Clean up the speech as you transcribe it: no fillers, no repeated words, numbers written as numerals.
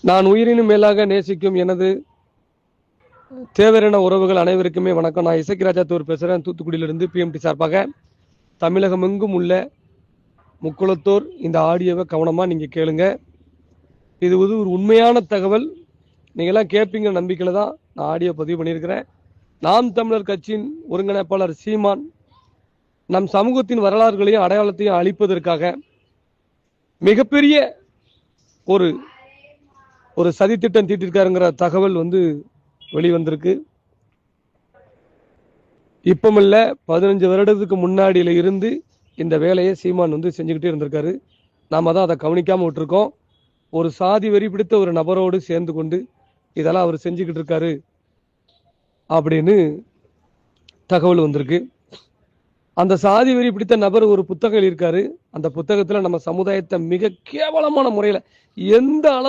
நான் உயிரினும் மேலாக நேசிக்கும் எனது தேவரின உறவுகள் அனைவருக்குமே வணக்கம். நான் இசைக்கு தூர் பேசுகிறேன், தூத்துக்குடியிலிருந்து. பிஎம்டி சார்பாக தமிழகம் எங்கும் உள்ள முக்குளத்தோர் இந்த ஆடியோவை கவனமாக நீங்கள் கேளுங்க. இது ஒரு உண்மையான தகவல். நீங்கள்லாம் கேட்பீங்க நம்பிக்கையில் தான் நான் ஆடியோ பதிவு பண்ணியிருக்கிறேன். நாம் தமிழர் கட்சியின் ஒருங்கிணைப்பாளர் சீமான் நம் சமூகத்தின் வரலாறுகளையும் அடையாளத்தையும் அழிப்பதற்காக மிகப்பெரிய ஒரு சதித்திட்டம் தீட்டிருக்காருங்கிற தகவல் வெளிவந்திருக்கு. இப்பமில்ல 15 வருடத்துக்கு முன்னாடியில இருந்து இந்த வேலையை சீமான் செஞ்சுக்கிட்டே இருந்திருக்காரு. நாம தான் அதை கவனிக்காம விட்டுருக்கோம். ஒரு சாதி வெறி பிடித்த ஒரு நபரோடு சேர்ந்து கொண்டு இதெல்லாம் அவர் செஞ்சுக்கிட்டு இருக்காரு அப்படின்னு தகவல் வந்திருக்கு. அந்த சாதி வெறி பிடித்த நபர் ஒரு புத்தகம் எழுதியிருக்காரு. அந்த புத்தகத்துல நம்ம சமுதாயத்தை மிக கேவலமான முறையில எந்த அளவு